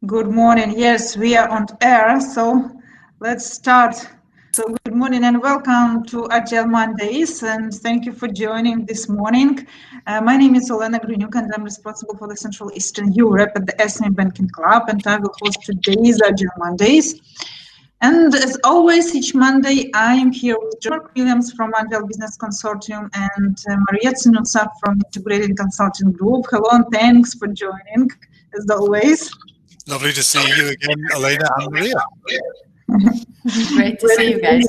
Good morning. Yes, we are on air, so let's start. So good morning and welcome to Agile Mondays, and thank you for joining this morning. My name is Olena Grinyuk, and I'm responsible for the Central Eastern Europe at the SME Banking Club, and I will host today's Agile Mondays. And as always, each Monday, I am here with John Williams from Agile Business Consortium and Maria Tsinusa from Integrated Consulting Group. Hello, and thanks for joining, as always. Lovely to see you again, Elena and Maria. Great to see you guys.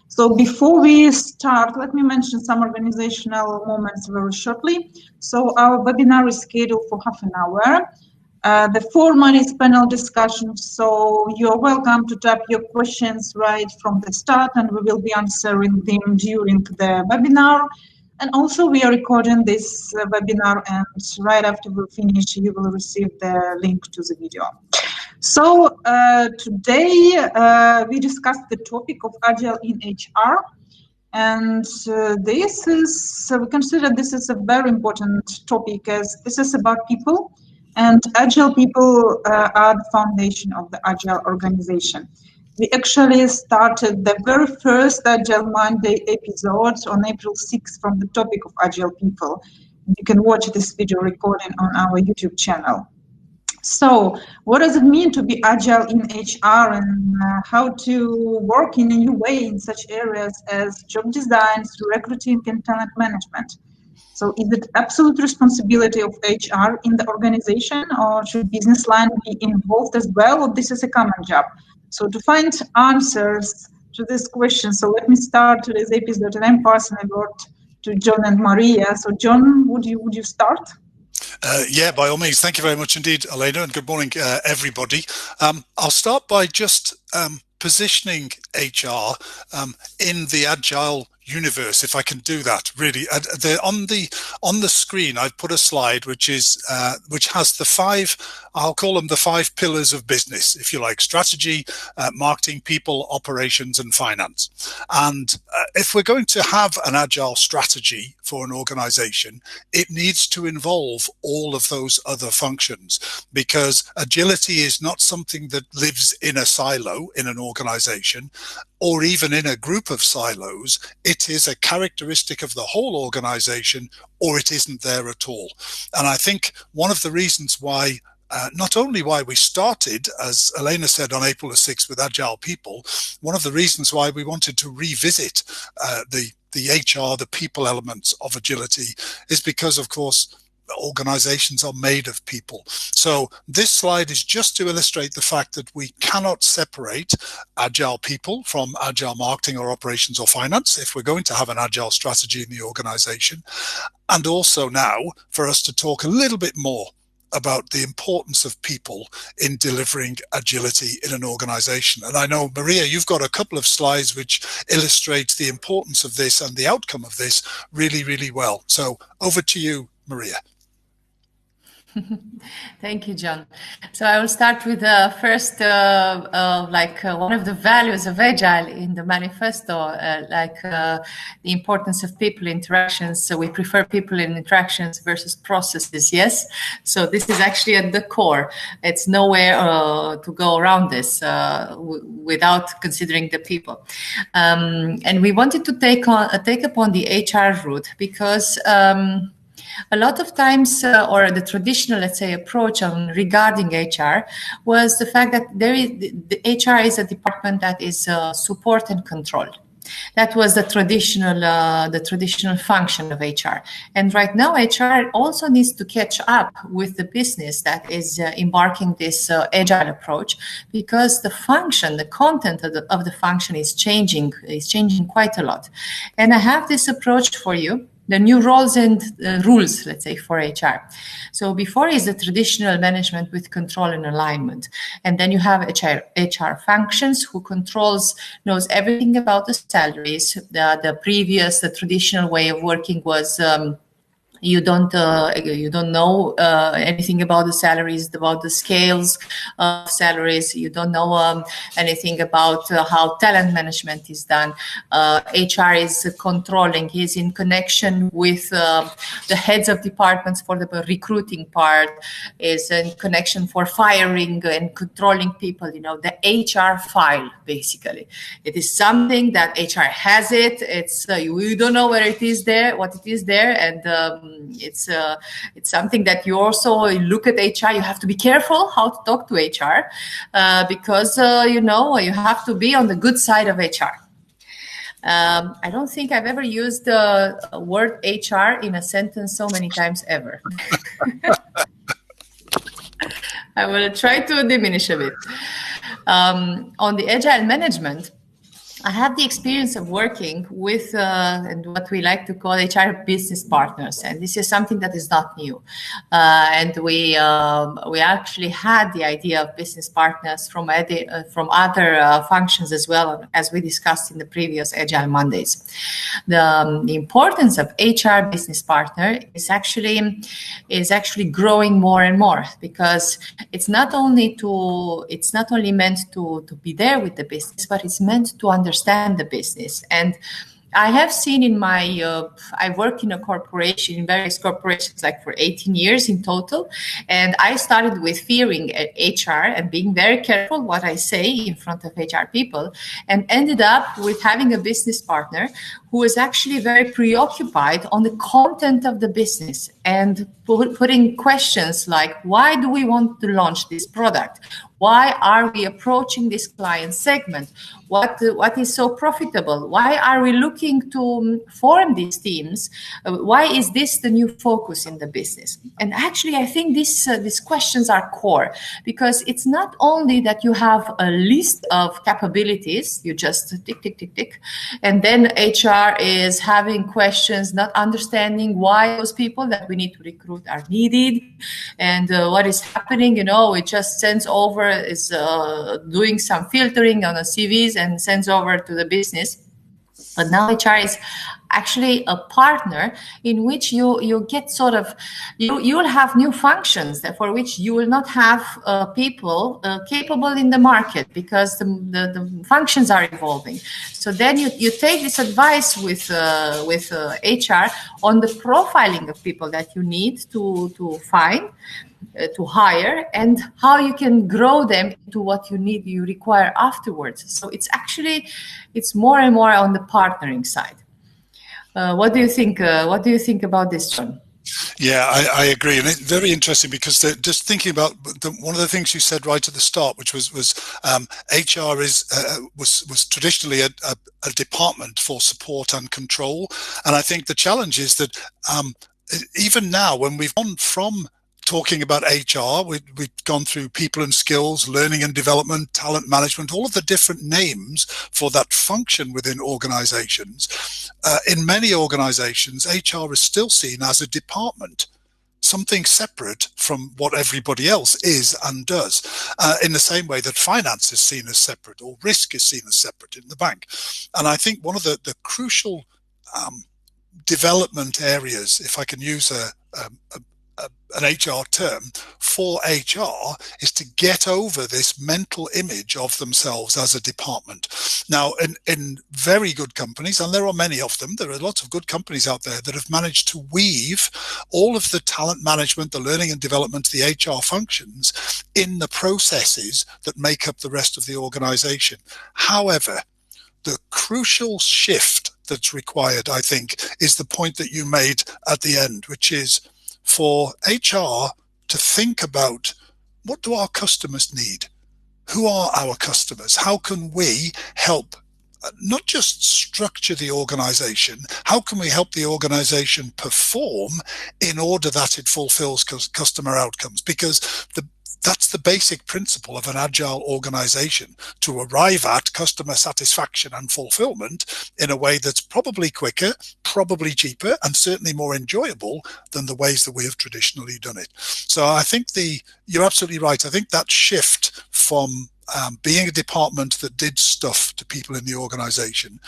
So before we start, let me mention some organizational moments very shortly. So our webinar is scheduled for half an hour. The format is panel discussion, so you're welcome to type your questions right from the start, and we will be answering them during the webinar. And also, we are recording this webinar, and right after we finish, you will receive the link to the video. So today, we discussed the topic of Agile in HR. And we consider this is a very important topic, as this is about people, and Agile people are the foundation of the Agile organization. We actually started the very first Agile Monday episode on April 6th from the topic of Agile people. You can watch this video recording on our YouTube channel. So what does it mean to be Agile in HR, and how to work in a new way in such areas as job design, recruiting, and talent management? So is it absolute responsibility of HR in the organization, or should business line be involved as well, or this is a common job? So to find answers to this question, so let me start today's episode, and I'm passing the word to John and Maria. So John, would you start? Yeah, by all means. Thank you very much indeed, Elena, and good morning, everybody. I'll start by just positioning HR in the Agile universe, if I can do that. Really, on the screen, I've put a slide which has the five, I'll call them the 5 pillars of business, if you like: strategy, marketing, people, operations, and finance. And if we're going to have an Agile strategy for an organization, it needs to involve all of those other functions, because agility is not something that lives in a silo in an organization, or even in a group of silos. It is a characteristic of the whole organization, or it isn't there at all. And I think one of the reasons why, not only why we started, as Elena said, on April the 6th with Agile People, one of the reasons why we wanted to revisit the HR, the people elements of agility, is because, of course, organizations are made of people. So this slide is just to illustrate the fact that we cannot separate Agile people from Agile marketing or operations or finance if we're going to have an Agile strategy in the organization. And also now for us to talk a little bit more about the importance of people in delivering agility in an organization. And I know, Maria, you've got a couple of slides which illustrate the importance of this and the outcome of this really, really well. So over to you, Maria. Thank you, John. So I will start with the first, one of the values of Agile in the manifesto, the importance of people interactions. So we prefer people in interactions versus processes, yes? So this is actually at the core. It's nowhere to go around this without considering the people. And we wanted to take upon the HR route because a lot of times, or the traditional, let's say, approach regarding HR was the fact that the HR is a department that is support and control. That was the traditional function of HR. And right now, HR also needs to catch up with the business that is embarking this agile approach, because the function, the content of the function is changing quite a lot. And I have this approach for you. The new roles and rules, let's say, for HR. So before is the traditional management with control and alignment. And then you have HR functions who knows everything about the salaries. The traditional way of working was You don't know anything about the salaries, about the scales of salaries. You don't know anything about how talent management is done. HR is controlling. He's in connection with the heads of departments for the recruiting part, is in connection for firing and controlling people. The HR file, basically. It is something that HR has it. It's we don't know where it is there, what it is there, and it's something that you also look at HR. You have to be careful how to talk to HR because you have to be on the good side of HR. I don't think I've ever used the word HR in a sentence so many times ever. I will try to diminish a bit. On the agile management, I have the experience of working with and what we like to call HR business partners, and this is something that is not new. And we actually had the idea of business partners from other functions as well, as we discussed in the previous Agile Mondays. The importance of HR business partner is actually growing more and more, because it's not only meant to be there with the business, but it's meant to understand the business. And I have seen in my, I worked in a corporation, in various corporations, like for 18 years in total. And I started with fearing HR and being very careful what I say in front of HR people, and ended up with having a business partner who was actually very preoccupied on the content of the business and putting questions like, why do we want to launch this product? Why are we approaching this client segment? What is so profitable? Why are we looking to form these teams? Why is this the new focus in the business? And actually, I think these questions are core, because it's not only that you have a list of capabilities, you just tick, tick, tick, tick, and then HR is having questions, not understanding why those people that we need to recruit are needed, and what is happening. It just sends over, is doing some filtering on the CVs and sends over to the business. But now HR is actually a partner in which you get sort of, you will have new functions for which you will not have people capable in the market, because the functions are evolving. So then you take this advice with HR on the profiling of people that you need to find, to hire, and how you can grow them into what you require afterwards. So it's more and more on the partnering side. What do you think? What do you think about this, John? Yeah, I agree, and it's very interesting, because just thinking about one of the things you said right at the start, which was HR was traditionally a department for support and control, and I think the challenge is that even now, when we've gone from talking about HR, we've gone through people and skills, learning and development, talent management, all of the different names for that function within organizations. In many organizations, HR is still seen as a department, something separate from what everybody else is and does, in the same way that finance is seen as separate, or risk is seen as separate in the bank. And I think one of the crucial development areas, if I can use an HR term, for HR, is to get over this mental image of themselves as a department. Now, in very good companies, and there are many of them, there are lots of good companies out there that have managed to weave all of the talent management, the learning and development, the HR functions in the processes that make up the rest of the organization. However, the crucial shift that's required, I think, is the point that you made at the end, which is for HR to think about, what do our customers need? Who are our customers? How can we help not just structure the organization, how can we help the organization perform in order that it fulfills customer outcomes? Because that's the basic principle of an agile organization, to arrive at customer satisfaction and fulfillment in a way that's probably quicker, probably cheaper, and certainly more enjoyable than the ways that we have traditionally done it. So I think you're absolutely right. I think that shift from being a department that did stuff to people in the organization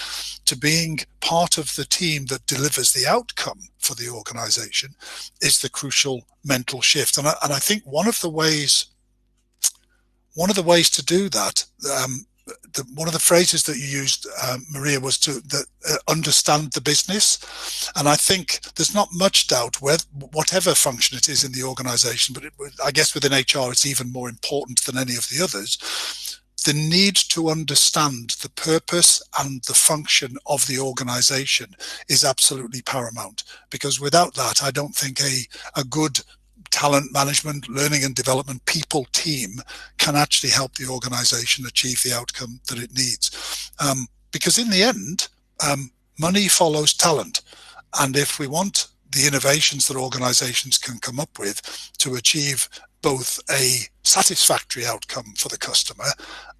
to being part of the team that delivers the outcome for the organization is the crucial mental shift. And I think one of the ways to do that, one of the phrases that you used, Maria, was to understand the business. And I think there's not much doubt whatever function it is in the organization, but I guess within HR, it's even more important than any of the others. The need to understand the purpose and the function of the organization is absolutely paramount, because without that, I don't think a good talent management, learning and development people team can actually help the organization achieve the outcome that it needs. Because in the end, money follows talent. And if we want the innovations that organizations can come up with to achieve both a satisfactory outcome for the customer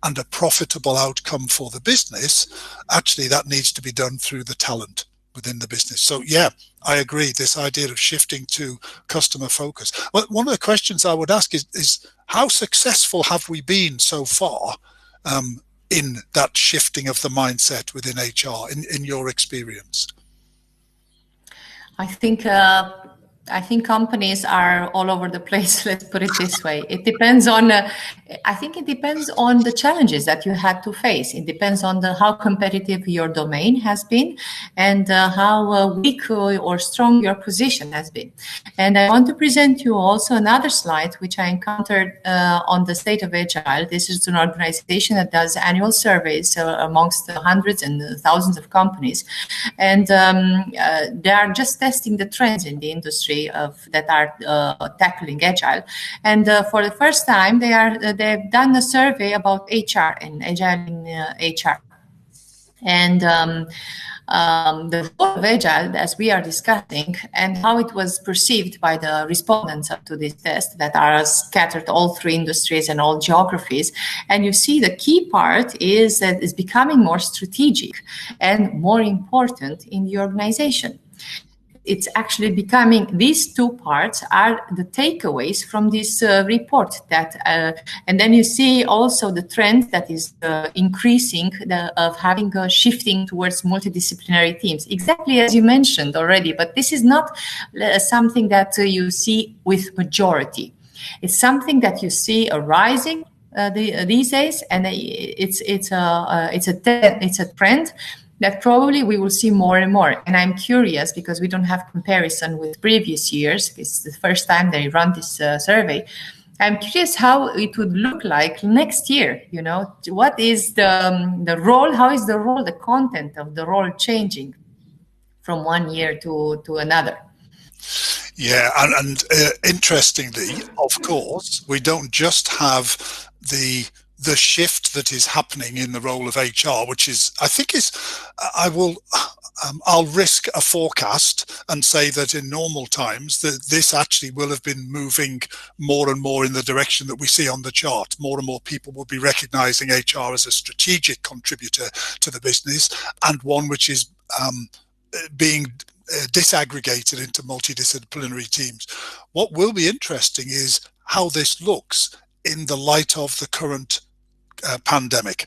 and a profitable outcome for the business, actually that needs to be done through the talent within the business. So yeah, I agree, this idea of shifting to customer focus. Well, one of the questions I would ask is how successful have we been so far in that shifting of the mindset within HR in your experience? I think companies are all over the place. Let's put it this way. It depends on. I think it depends on the challenges that you had to face. It depends on how competitive your domain has been, and how weak or strong your position has been. And I want to present you also another slide which I encountered on the state of Agile. This is an organization that does annual surveys amongst hundreds and thousands of companies, and they are just testing the trends in the industry that are tackling Agile. And for the first time, they've done a survey about HR and Agile in HR. And the role of Agile, as we are discussing, and how it was perceived by the respondents to this test that are scattered all through industries and all geographies. And you see the key part is that it's becoming more strategic and more important in the organization. It's actually becoming, these two parts are the takeaways from this report. And then you see also the trend that is increasing of having a shifting towards multidisciplinary teams, exactly as you mentioned already. But this is not something that you see with majority. It's something that you see arising these days, and it's a trend that probably we will see more and more. And I'm curious, because we don't have comparison with previous years. It's the first time they run this survey. I'm curious how it would look like next year. You know, what is the role? How is the role, the content of the role changing from one year to another? Yeah, and interestingly, of course, we don't just have the shift that is happening in the role of HR, which is, I think I'll risk a forecast and say that in normal times that this actually will have been moving more and more in the direction that we see on the chart. More and more people will be recognizing HR as a strategic contributor to the business, and one which is being disaggregated into multidisciplinary teams. What will be interesting is how this looks in the light of the current pandemic,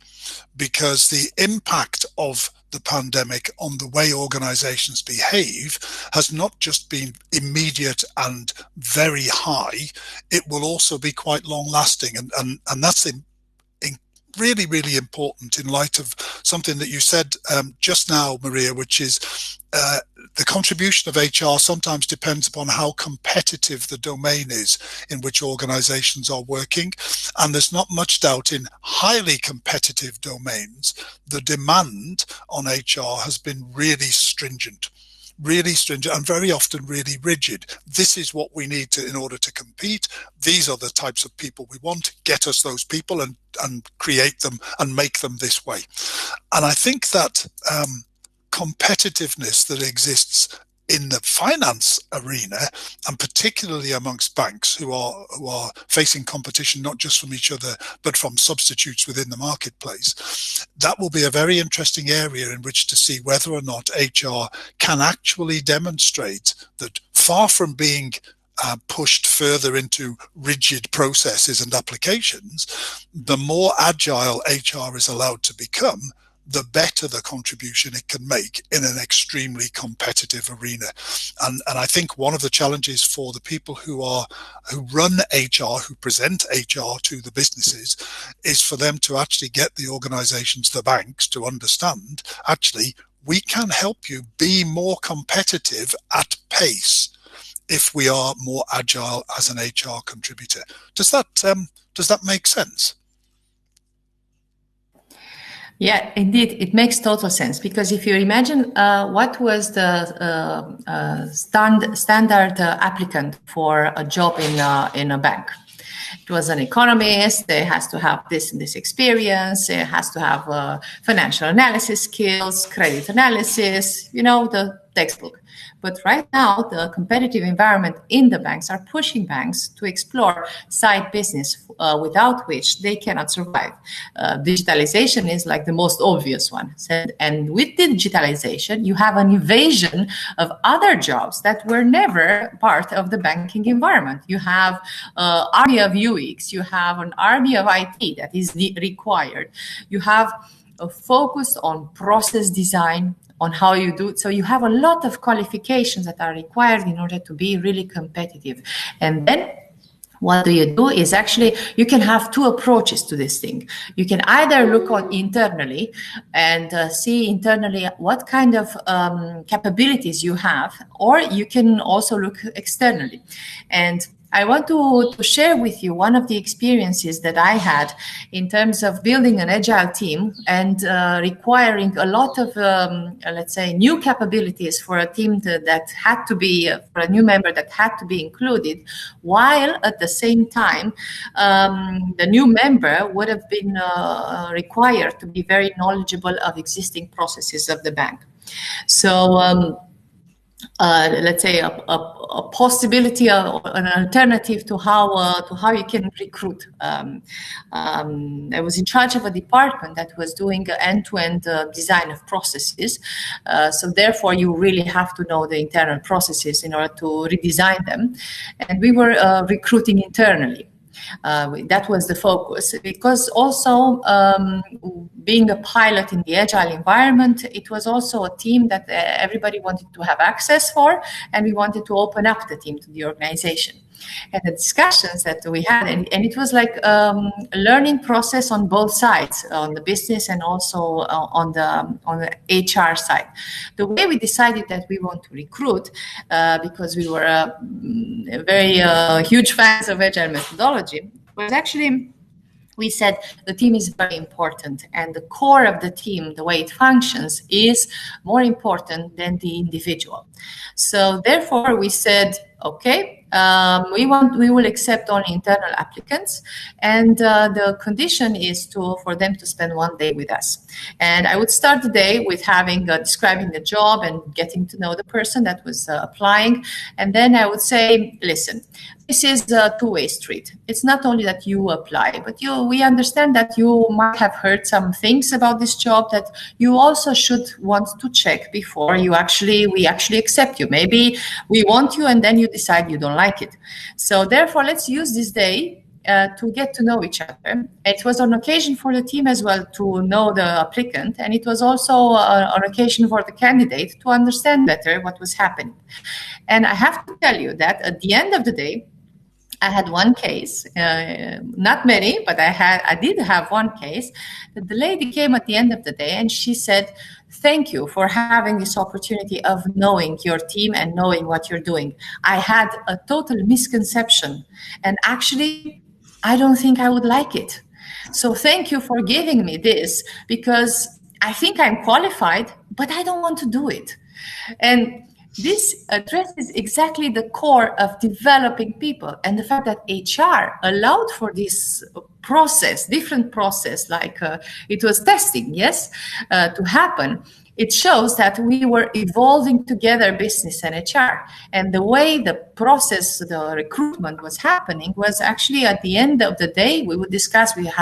because the impact of the pandemic on the way organizations behave has not just been immediate and very high, it will also be quite long lasting, and that's really, really important in light of something that you said just now, Maria, which is the contribution of HR sometimes depends upon how competitive the domain is in which organizations are working. And there's not much doubt in highly competitive domains, the demand on HR has been really stringent and very often really rigid. This is what we need in order to compete. These are the types of people we want. Get us those people and create them and make them this way. And I think that competitiveness that exists in the finance arena, and particularly amongst banks who are facing competition not just from each other but from substitutes within the marketplace, that will be a very interesting area in which to see whether or not HR can actually demonstrate that, far from being pushed further into rigid processes and applications, the more agile HR is allowed to become, the better the contribution it can make in an extremely competitive arena. And I think one of the challenges for the people who run HR, who present HR to the businesses, is for them to actually get the organizations, the banks, to understand, actually, we can help you be more competitive at pace if we are more agile as an HR contributor. Does that make sense? Yeah, indeed, it makes total sense, because if you imagine what was the standard applicant for a job in a bank. It was an economist. It has to have this and this experience. It has to have financial analysis skills, credit analysis, the textbook. But right now, the competitive environment in the banks are pushing banks to explore side business without which they cannot survive. Digitalization is like the most obvious one. And with the digitalization, you have an invasion of other jobs that were never part of the banking environment. You have an army of UX. You have an army of IT that is required. You have a focus on process design, on how you do it. So you have a lot of qualifications that are required in order to be really competitive. And then what do you do is actually, you can have two approaches to this thing. You can either look on internally and see internally what kind of capabilities you have, or you can also look externally. And I want to share with you one of the experiences that I had in terms of building an agile team and requiring a lot of, let's say, new capabilities for a team that had to be, for a new member that had to be included, while at the same time, the new member would have been required to be very knowledgeable of existing processes of the bank. So, let's say a possibility or an alternative to how you can recruit. I was in charge of a department that was doing end-to-end design of processes. So therefore, you really have to know the internal processes in order to redesign them. And we were recruiting internally. That was the focus, because also being a pilot in the agile environment, it was also a team that everybody wanted to have access for, and we wanted to open up the team to the organization. And the discussions that we had, and it was like a learning process on both sides, on the business and also on the HR side. The way we decided that we want to recruit, because we were very huge fans of agile methodology, was actually, we said the team is very important, and the core of the team, the way it functions, is more important than the individual. So therefore, we said, okay, we will accept only internal applicants, and the condition is for them to spend 1 day with us. And I would start the day with describing the job and getting to know the person that was applying, and then I would say, listen, this is a two-way street. It's not only that you apply, but we understand that you might have heard some things about this job that you also should want to check before we actually accept you. Maybe we want you and then you decide you don't like it. So therefore, let's use this day to get to know each other. It was an occasion for the team as well to know the applicant, and it was also an occasion for the candidate to understand better what was happening. And I have to tell you that at the end of the day, I had one case, not many, but I did have one case that the lady came at the end of the day and she said, thank you for having this opportunity of knowing your team and knowing what you're doing. I had a total misconception, and actually, I don't think I would like it. So thank you for giving me this, because I think I'm qualified, but I don't want to do it. And this addresses exactly the core of developing people, and the fact that HR allowed for this process, different process, like it was testing, yes, to happen, it shows that we were evolving together, business and HR. And the way the process, the recruitment was happening was actually at the end of the day, we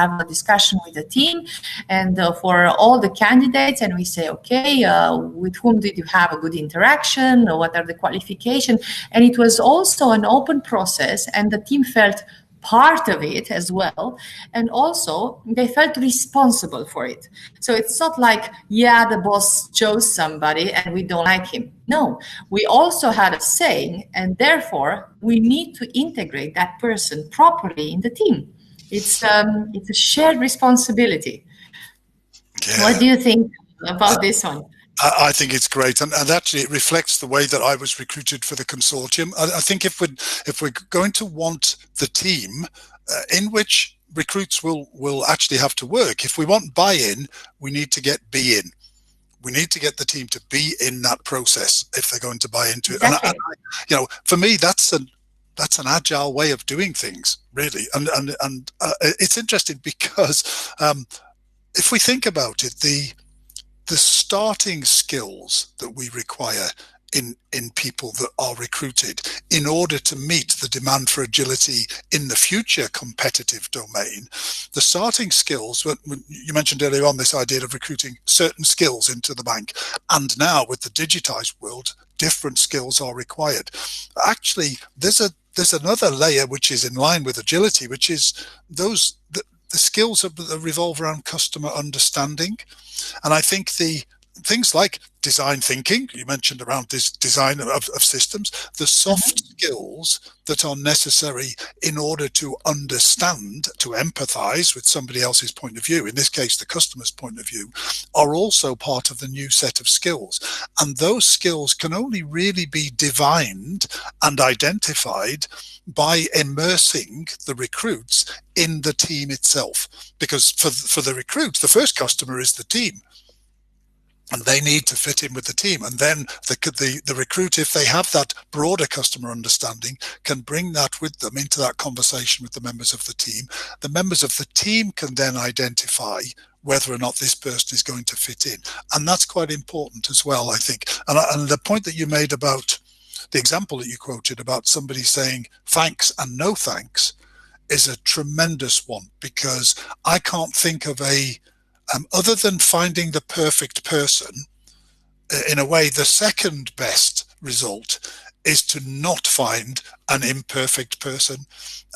have a discussion with the team and for all the candidates, and we say, okay, with whom did you have a good interaction? What are the qualifications? And it was also an open process, and the team felt part of it as well, and also they felt responsible for it. So it's not like, yeah, the boss chose somebody and we don't like him. No, we also had a say, and therefore we need to integrate that person properly in the team. It's a shared responsibility. Yeah. What do you think about this one? I think it's great, and actually it reflects the way that I was recruited for the consortium. I think if we're going to want the team in which recruits will actually have to work, if we want buy-in, we need to get be-in. We need to get the team to be in that process if they're going to buy into it. Exactly. And for me, that's an agile way of doing things, really. And it's interesting because if we think about it, the starting skills that we require in people that are recruited in order to meet the demand for agility in the future competitive domain, the starting skills, when you mentioned earlier on this idea of recruiting certain skills into the bank, and now with the digitized world, different skills are required. Actually, there's another layer which is in line with agility, which is the skills that revolve around customer understanding. And I think the things like design thinking, you mentioned around this design of systems, the soft skills that are necessary in order to understand, to empathize with somebody else's point of view, in this case, the customer's point of view, are also part of the new set of skills. And those skills can only really be divined and identified by immersing the recruits in the team itself. Because for the recruits, the first customer is the team. And they need to fit in with the team. And then the recruit, if they have that broader customer understanding, can bring that with them into that conversation with the members of the team. The members of the team can then identify whether or not this person is going to fit in. And that's quite important as well, I think. And the point that you made about the example that you quoted about somebody saying thanks and no thanks is a tremendous one, because I can't think of other than finding the perfect person, in a way, the second best result is to not find an imperfect person.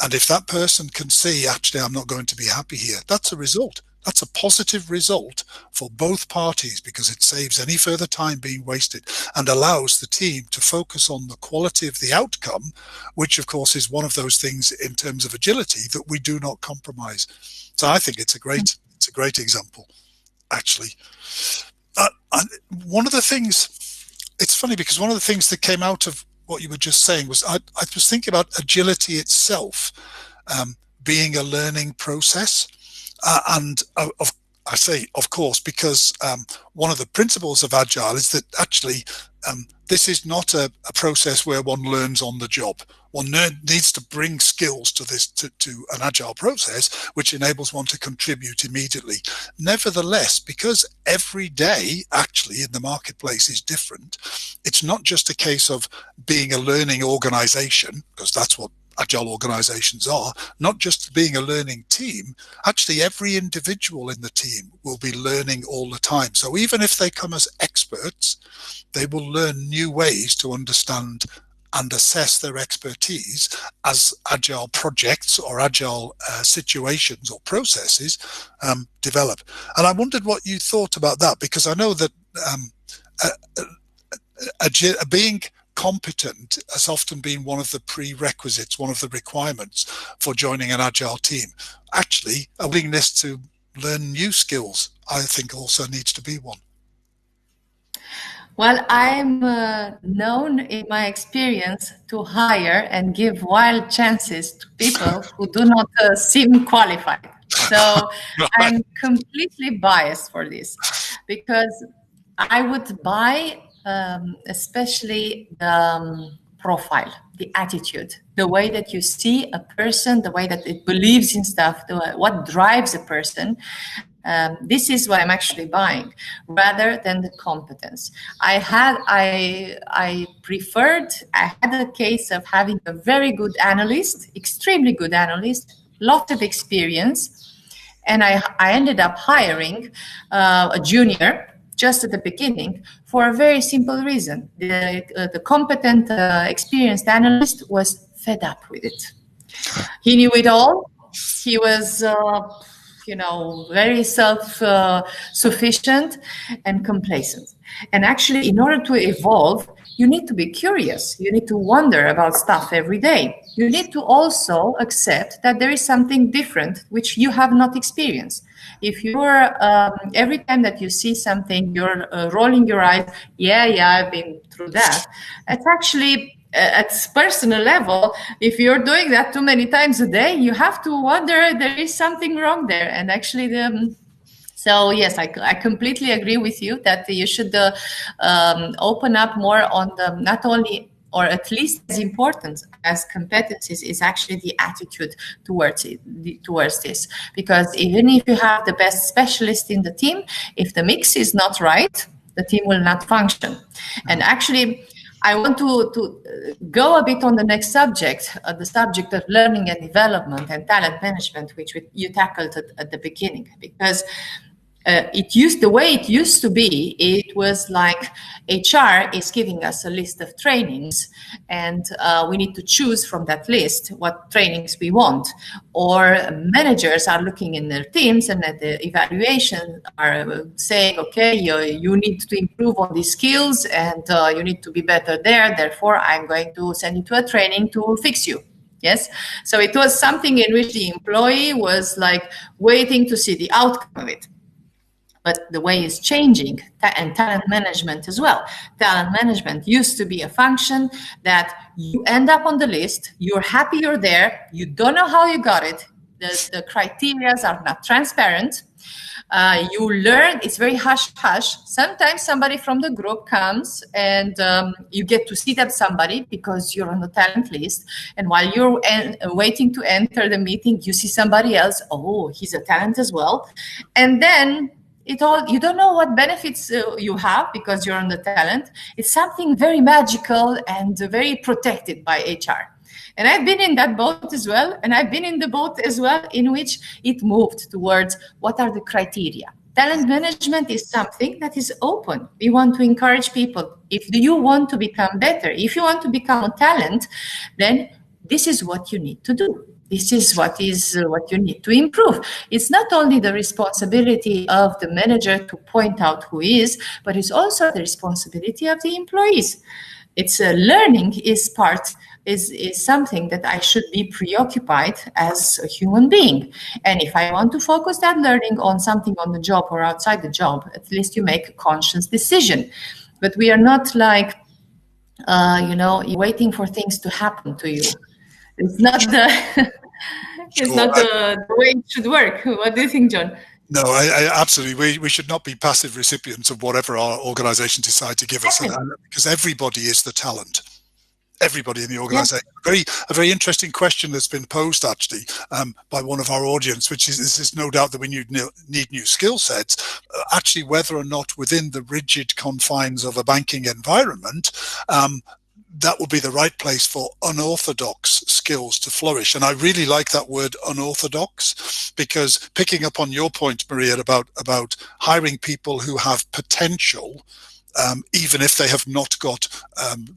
And if that person can see, actually, I'm not going to be happy here, that's a result. That's a positive result for both parties, because it saves any further time being wasted and allows the team to focus on the quality of the outcome, which, of course, is one of those things in terms of agility that we do not compromise. So I think it's a great example, actually. One of the things, it's funny because one of the things that came out of what you were just saying was I was thinking about agility itself being a learning process. I say, of course, because one of the principles of Agile is that actually this is not a process where one learns on the job. One needs to bring skills to an Agile process, which enables one to contribute immediately. Nevertheless, because every day actually in the marketplace is different, it's not just a case of being a learning organization, because that's what Agile organizations are, not just being a learning team. Actually, every individual in the team will be learning all the time. So even if they come as experts, they will learn new ways to understand and assess their expertise as Agile projects or Agile situations or processes develop. And I wondered what you thought about that, because I know that being competent has often been one of the prerequisites, one of the requirements for joining an Agile team. Actually, a willingness to learn new skills, I think, also needs to be one. Well, I'm known in my experience to hire and give wild chances to people who do not seem qualified. So I'm completely biased for this, because I would buy especially profile, the attitude, the way that you see a person, the way that it believes in stuff, what drives a person. This is what I'm actually buying, rather than the competence. I had a case of having a very good analyst, extremely good analyst, lot of experience, and I ended up hiring a junior just at the beginning for a very simple reason. The competent, experienced analyst was fed up with it. He knew it all. He was, very self-sufficient and complacent. And actually, in order to evolve, you need to be curious. You need to wonder about stuff every day. You need to also accept that there is something different which you have not experienced. If you're every time that you see something, you're rolling your eyes, I've been through that. It's actually at personal level, if you're doing that too many times a day, you have to wonder there is something wrong there. And actually, so yes, I completely agree with you that you should open up more on the not only, or at least as important as competencies, is actually the attitude towards this. Because even if you have the best specialist in the team, if the mix is not right, the team will not function. And actually, I want to go a bit on the next subject, the subject of learning and development and talent management, which you tackled at the beginning, because the way it used to be, it was like HR is giving us a list of trainings, and we need to choose from that list what trainings we want. Or managers are looking in their teams and at the evaluation are saying, okay, you need to improve on these skills and you need to be better there. Therefore, I'm going to send you to a training to fix you. Yes. So it was something in which the employee was like waiting to see the outcome of it. But the way is changing, and talent management as well. Talent management used to be a function that you end up on the list, you're happy you're there, you don't know how you got it, the criteria are not transparent, you learn, it's very hush-hush. Sometimes somebody from the group comes and you get to see that somebody because you're on the talent list, and while you're waiting to enter the meeting, you see somebody else, oh, he's a talent as well. And then you don't know what benefits you have because you're on the talent. It's something very magical and very protected by HR. And I've been in that boat as well. And I've been in the boat as well in which it moved towards what are the criteria. Talent management is something that is open. We want to encourage people. If you want to become better, if you want to become a talent, then this is what you need to do. This is what you need to improve. It's not only the responsibility of the manager to point out who is, but it's also the responsibility of the employees. It's learning is something that I should be preoccupied as a human being. And if I want to focus that learning on something on the job or outside the job, at least you make a conscious decision. But we are not like, waiting for things to happen to you. It's not the way it should work. What do you think, John? No, I absolutely. We should not be passive recipients of whatever our organizations decide to give us, because everybody is the talent. Everybody in the organization. Yeah. A very interesting question that's been posed actually by one of our audience, which is no doubt that we need new skill sets. Actually, whether or not within the rigid confines of a banking environment, that would be the right place for unorthodox skills to flourish. And I really like that word unorthodox, because picking up on your point, Maria, about hiring people who have potential, even if they have not got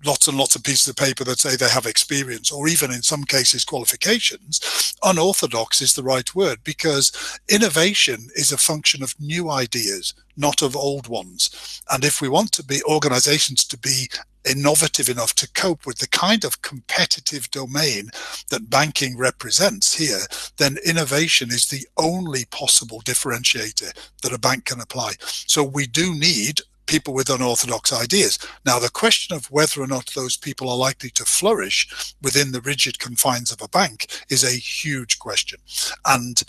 lots and lots of pieces of paper that say they have experience, or even in some cases qualifications, unorthodox is the right word, because innovation is a function of new ideas, not of old ones. And if we want to be organizations to be innovative enough to cope with the kind of competitive domain that banking represents here, then innovation is the only possible differentiator that a bank can apply. So we do need people with unorthodox ideas. Now, the question of whether or not those people are likely to flourish within the rigid confines of a bank is a huge question. And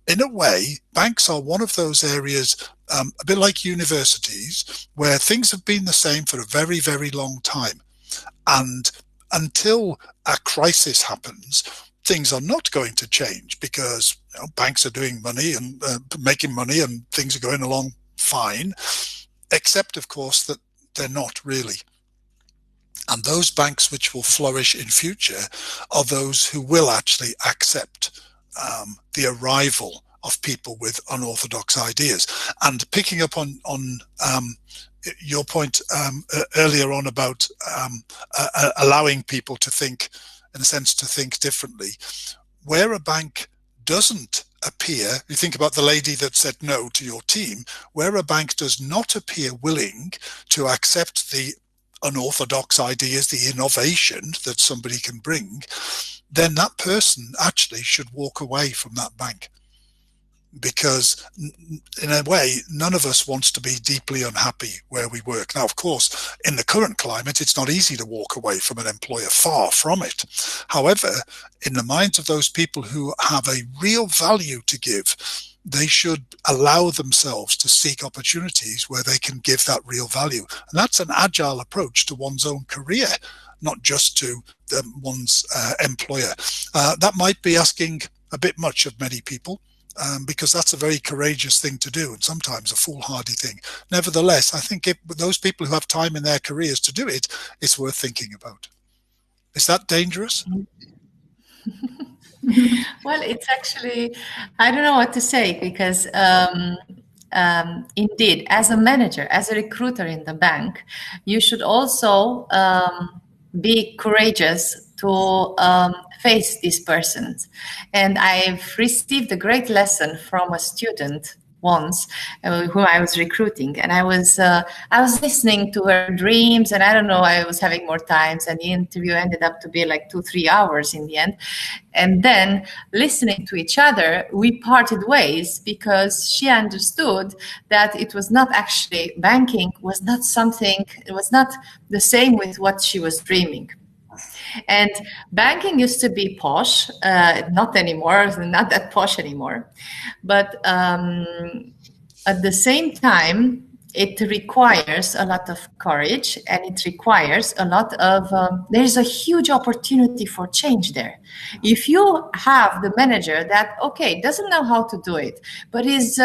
in a way, banks are one of those areas, a bit like universities, where things have been the same for a very, very long time. And until a crisis happens, things are not going to change, because banks are doing money and making money, and things are going along fine, except of course that they're not really. And those banks which will flourish in future are those who will actually accept the arrival of people with unorthodox ideas. And picking up on your point earlier on about allowing people to think, in a sense, to think differently, where a bank doesn't appear, you think about the lady that said no to your team, where a bank does not appear willing to accept the unorthodox ideas, the innovation that somebody can bring, then that person actually should walk away from that bank. Because in a way, none of us wants to be deeply unhappy where we work. Now, of course, in the current climate, it's not easy to walk away from an employer, far from it. However, in the minds of those people who have a real value to give, they should allow themselves to seek opportunities where they can give that real value. And that's an agile approach to one's own career, not just to one's employer. That might be asking a bit much of many people, because that's a very courageous thing to do, and sometimes a foolhardy thing. Nevertheless, I think those people who have time in their careers to do it, it's worth thinking about. Is that dangerous? Well, it's actually, I don't know what to say, because indeed, as a manager, as a recruiter in the bank, you should also be courageous to face these persons. And I've received a great lesson from a student once whom I was recruiting, and I was listening to her dreams, and I don't know, I was having more times, and the interview ended up to be like 2-3 hours in the end. And then listening to each other, we parted ways, because she understood that it was not actually, banking was not something, it was not the same with what she was dreaming. And banking used to be posh, not anymore, not that posh anymore. But at the same time, it requires a lot of courage, and it requires a lot of, there's a huge opportunity for change there. If you have the manager that, okay, doesn't know how to do it, but is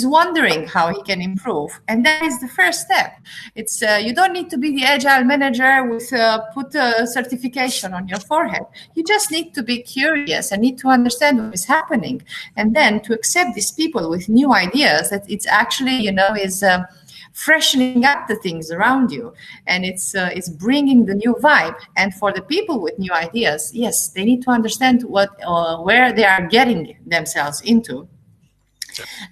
wondering how he can improve, and that is the first step. It's you don't need to be the agile manager with put a certification on your forehead. You just need to be curious and need to understand what is happening, and then to accept these people with new ideas, that it's actually, is freshening up the things around you, and it's bringing the new vibe. And for the people with new ideas, yes, they need to understand where they are getting themselves into,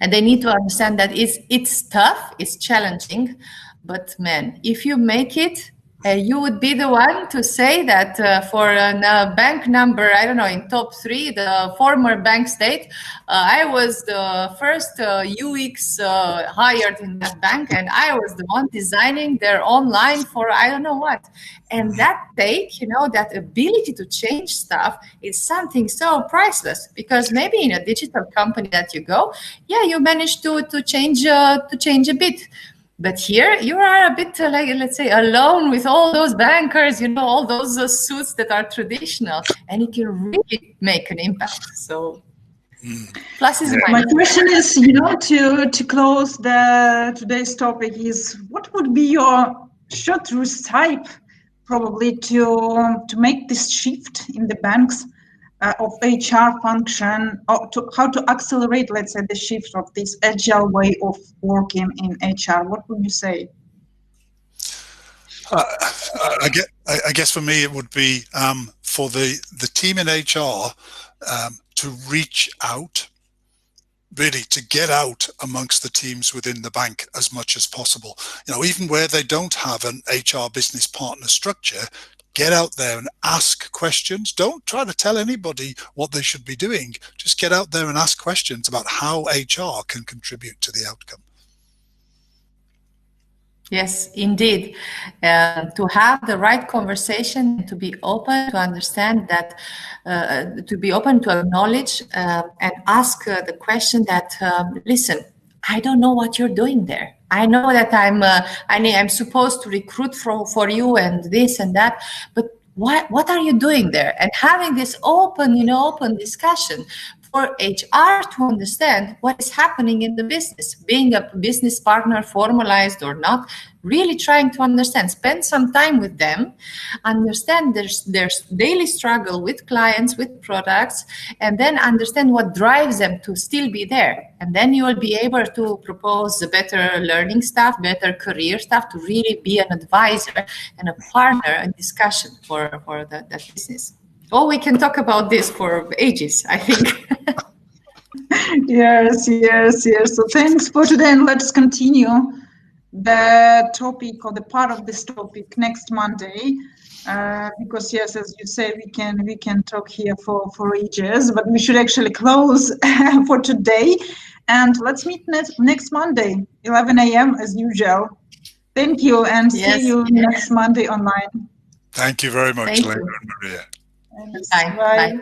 and they need to understand that it's tough, it's challenging, but man, if you make it, you would be the one to say that for a bank number, I don't know, in top 3, the former bank state, I was the first UX hired in that bank, and I was the one designing their online for I don't know what. And that that ability to change stuff is something so priceless, because maybe in a digital company that you go, yeah, you manage to change a bit. But here you are a bit let's say, alone with all those bankers, all those suits that are traditional, and it can really make an impact. So plus is my question is, to close today's topic is, what would be your short route type probably to make this shift in the banks of HR function, or how to accelerate, let's say, the shift of this agile way of working in HR? What would you say? I guess for me it would be for the team in HR to reach out, really to get out amongst the teams within the bank as much as possible. Even where they don't have an HR business partner structure, get out there and ask questions. Don't try to tell anybody what they should be doing. Just get out there and ask questions about how HR can contribute to the outcome. Yes, indeed. To have the right conversation, to be open to understand that, to be open to acknowledge and ask the question that, listen, I don't know what you're doing there. I know that I'm supposed to recruit for you and this and that, but what are you doing there? And having this open discussion for HR to understand what is happening in the business, being a business partner, formalized or not, really trying to understand, spend some time with them, understand their daily struggle with clients, with products, and then understand what drives them to still be there. And then you will be able to propose the better learning stuff, better career stuff, to really be an advisor and a partner in discussion for that business. Oh, we can talk about this for ages, I think. Yes. So thanks for today, and let's continue the topic or the part of this topic next Monday. Because yes, as you say, we can talk here for ages, but we should actually close for today. And let's meet next Monday, 11 a.m. as usual. Thank you, and see you next Monday online. Thank you very much, Lena and Maria. Bye.